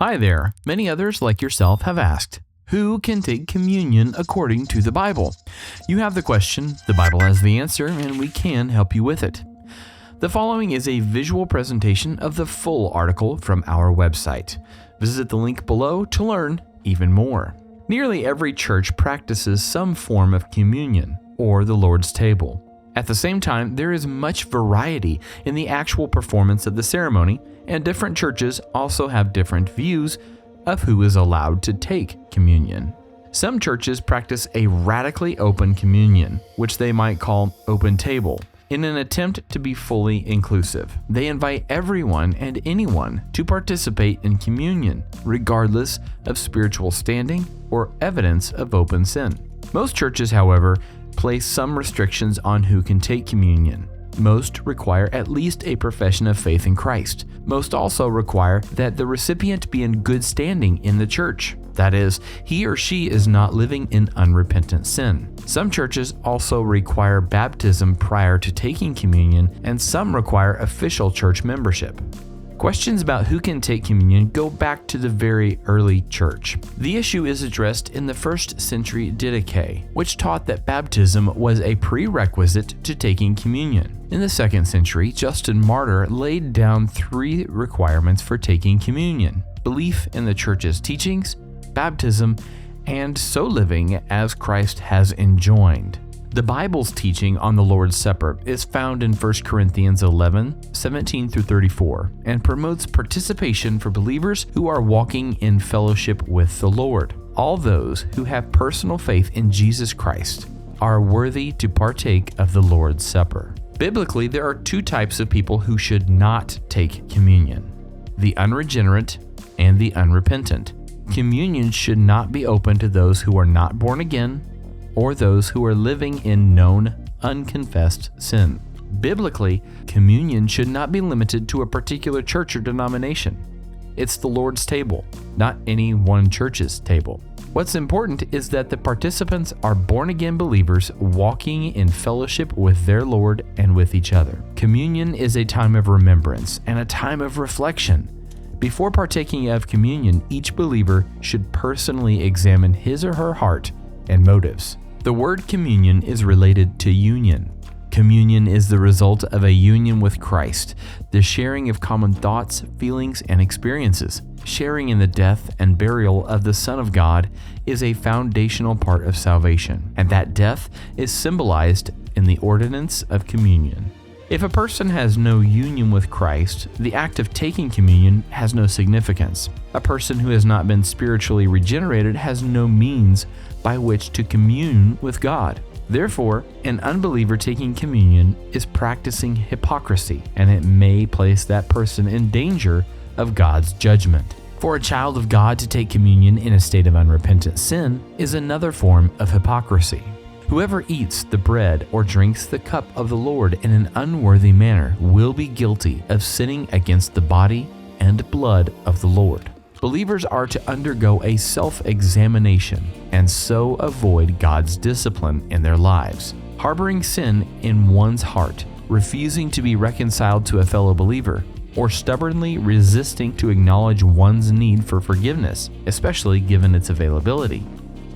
Hi there. Many others like yourself have asked, who can take communion according to the Bible? You have the question, the Bible has the answer, and we can help you with it. The following is a visual presentation of the full article from our website. Visit the link below to learn even more. Nearly every church practices some form of communion, or the Lord's table. At the same time, there is much variety in the actual performance of the ceremony, and different churches also have different views of who is allowed to take communion. Some churches practice a radically open communion, which they might call open table, in an attempt to be fully inclusive. They invite everyone and anyone to participate in communion, regardless of spiritual standing or evidence of open sin. Most churches, however, place some restrictions on who can take communion. Most require at least a profession of faith in Christ. Most also require that the recipient be in good standing in the church. That is, he or she is not living in unrepentant sin. Some churches also require baptism prior to taking communion, and some require official church membership. Questions about who can take communion go back to the very early church. The issue is addressed in the 1st century Didache, which taught that baptism was a prerequisite to taking communion. In the 2nd century, Justin Martyr laid down 3 requirements for taking communion: belief in the church's teachings, baptism, and so living as Christ has enjoined. The Bible's teaching on the Lord's Supper is found in 1 Corinthians 11:17-34 and promotes participation for believers who are walking in fellowship with the Lord. All those who have personal faith in Jesus Christ are worthy to partake of the Lord's Supper. Biblically, there are 2 types of people who should not take communion: the unregenerate and the unrepentant. Communion should not be open to those who are not born again or those who are living in known, unconfessed sin. Biblically, communion should not be limited to a particular church or denomination. It's the Lord's table, not any one church's table. What's important is that the participants are born-again believers walking in fellowship with their Lord and with each other. Communion is a time of remembrance and a time of reflection. Before partaking of communion, each believer should personally examine his or her heart and motives. The word communion is related to union. Communion is the result of a union with Christ, the sharing of common thoughts, feelings, and experiences. Sharing in the death and burial of the Son of God is a foundational part of salvation, and that death is symbolized in the ordinance of communion. If a person has no union with Christ, the act of taking communion has no significance. A person who has not been spiritually regenerated has no means by which to commune with God. Therefore, an unbeliever taking communion is practicing hypocrisy, and it may place that person in danger of God's judgment. For a child of God to take communion in a state of unrepentant sin is another form of hypocrisy. Whoever eats the bread or drinks the cup of the Lord in an unworthy manner will be guilty of sinning against the body and blood of the Lord. Believers are to undergo a self-examination and so avoid God's discipline in their lives. Harboring sin in one's heart, refusing to be reconciled to a fellow believer, or stubbornly resisting to acknowledge one's need for forgiveness, especially given its availability,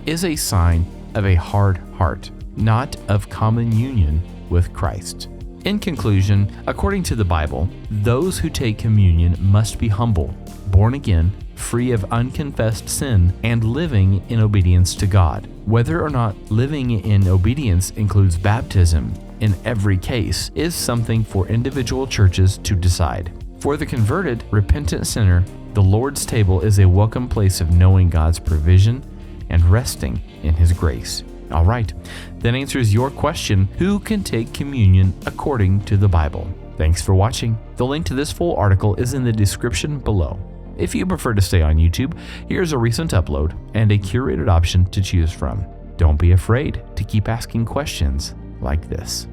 is a sign of a hard heart, not of common union with Christ. In conclusion, according to the Bible, those who take communion must be humble, born again, free of unconfessed sin, and living in obedience to God. Whether or not living in obedience includes baptism in every case is something for individual churches to decide. For the converted, repentant sinner, the Lord's table is a welcome place of knowing God's provision and resting in His grace. All right, that answers your question, who can take communion according to the Bible? Thanks for watching. The link to this full article is in the description below. If you prefer to stay on YouTube, here's a recent upload and a curated option to choose from. Don't be afraid to keep asking questions like this.